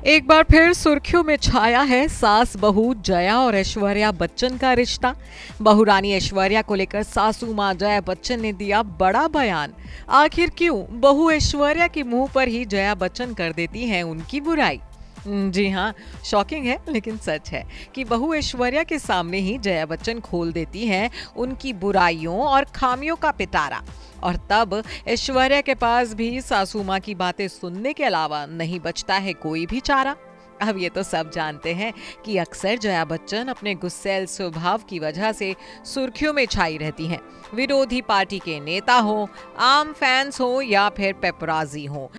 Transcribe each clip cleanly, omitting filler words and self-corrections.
एक बार फिर सुर्खियों में छाया है सास बहू जया और ऐश्वर्या बच्चन का रिश्ता। बहू रानी ऐश्वर्या को लेकर सासू मां जया बच्चन ने दिया बड़ा बयान। आखिर क्यों बहू ऐश्वर्या के मुंह पर ही जया बच्चन कर देती हैं उनकी बुराई। जी हाँ, शॉकिंग है लेकिन सच है कि बहू ऐश्वर्या के सामने ही जया बच्चन खोल देती हैं उनकी बुराइयों और खामियों का पिटारा। और तब ऐश्वर्या के पास भी सासू माँ की बातें सुनने के अलावा नहीं बचता है कोई भी चारा। अब ये तो सब जानते हैं कि अक्सर जया बच्चन अपने गुस्सैल स्वभाव की वजह से सुर्खियों में छाई रहती हैं। विरोधी पार्टी के नेता हो, आम फैंस हो या फिर पेपराजी हो,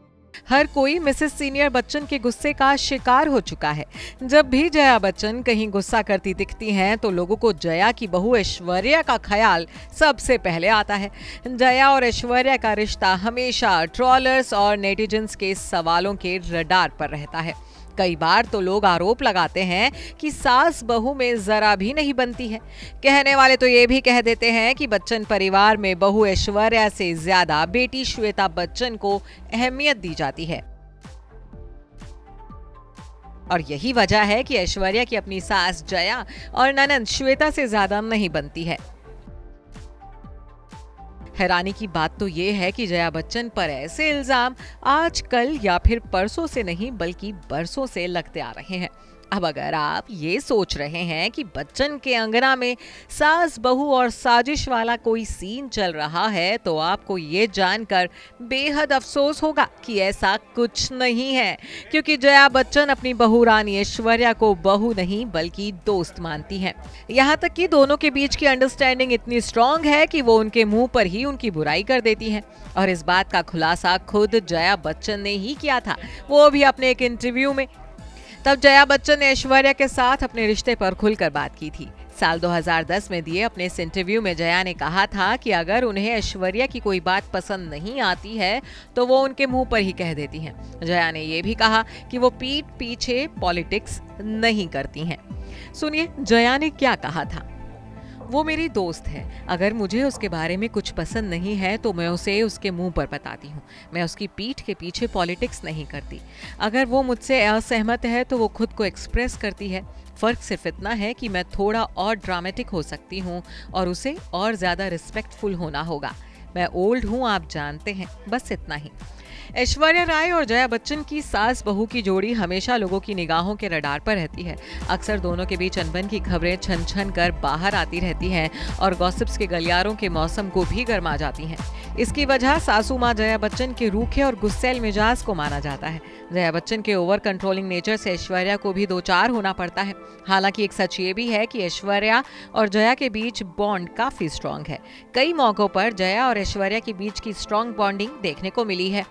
हर कोई मिसेस सीनियर बच्चन के गुस्से का शिकार हो चुका है। जब भी जया बच्चन कहीं गुस्सा करती दिखती हैं तो लोगों को जया की बहू ऐश्वर्या का ख्याल सबसे पहले आता है। जया और ऐश्वर्या का रिश्ता हमेशा ट्रोलर्स और नेटिजन्स के सवालों के रडार पर रहता है। कई बार तो लोग आरोप लगाते हैं कि सास बहू में जरा भी नहीं बनती है। कहने वाले तो ये भी कह देते हैं कि बच्चन परिवार में बहू ऐश्वर्या से ज्यादा बेटी श्वेता बच्चन को अहमियत दी जाती है। और यही वजह है कि ऐश्वर्या की अपनी सास जया और ननंद श्वेता से ज्यादा नहीं बनती है। हैरानी की बात तो ये है कि जया बच्चन पर ऐसे इल्जाम आज कल या फिर परसों से नहीं बल्कि बरसों से लगते आ रहे हैं। अब अगर आप ये सोच रहे हैं कि बच्चन के अंगना में सास बहू और साजिश वाला कोई सीन चल रहा है तो आपको ये जानकर बेहद अफसोस होगा कि ऐसा कुछ नहीं है, क्योंकि जया बच्चन अपनी बहू रानी ऐश्वर्या को बहू नहीं बल्कि दोस्त मानती हैं। यहाँ तक कि दोनों के बीच की अंडरस्टैंडिंग इतनी स्ट्रांग है कि वो उनके मुंह पर ही उनकी बुराई कर देती हैं। और इस बात का खुलासा खुद जया बच्चन ने ही किया था, वो भी अपने एक इंटरव्यू में। तब जया बच्चन ने ऐश्वर्या के साथ अपने रिश्ते पर खुलकर बात की थी। साल 2010 में दिए अपने इस इंटरव्यू में जया ने कहा था कि अगर उन्हें ऐश्वर्या की कोई बात पसंद नहीं आती है तो वो उनके मुंह पर ही कह देती हैं। जया ने ये भी कहा कि वो पीठ पीछे पॉलिटिक्स नहीं करती हैं। सुनिए जया ने क्या कहा था। वो मेरी दोस्त है, अगर मुझे उसके बारे में कुछ पसंद नहीं है तो मैं उसे उसके मुंह पर बताती हूँ। मैं उसकी पीठ के पीछे पॉलिटिक्स नहीं करती। अगर वो मुझसे असहमत है तो वो खुद को एक्सप्रेस करती है। फर्क सिर्फ इतना है कि मैं थोड़ा और ड्रामेटिक हो सकती हूँ और उसे और ज्यादा रिस्पेक्टफुल होना होगा। मैं ओल्ड हूँ, आप जानते हैं, बस इतना ही। ऐश्वर्या राय और जया बच्चन की सास बहू की जोड़ी हमेशा लोगों की निगाहों के रडार पर रहती है। अक्सर दोनों के बीच अनबन की खबरें छन छन कर बाहर आती रहती हैं और गॉसिप्स के गलियारों के मौसम को भी गर्मा जाती हैं। इसकी वजह सासू मां जया बच्चन के रूखे और गुस्सैल मिजाज को माना जाता है। जया बच्चन के ओवर कंट्रोलिंग नेचर से ऐश्वर्या को भी दो चार होना पड़ता है। हालांकि एक सच ये भी है कि ऐश्वर्या और जया के बीच बॉन्ड काफी स्ट्रांग है। कई मौकों पर जया और ऐश्वर्या के बीच की स्ट्रांग बॉन्डिंग देखने को मिली है।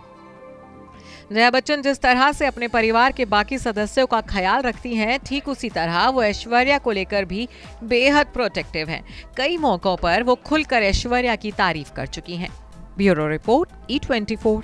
जया बच्चन जिस तरह से अपने परिवार के बाकी सदस्यों का ख्याल रखती हैं, ठीक उसी तरह वो ऐश्वर्या को लेकर भी बेहद प्रोटेक्टिव हैं। कई मौकों पर वो खुलकर ऐश्वर्या की तारीफ कर चुकी हैं। Bureau report E24।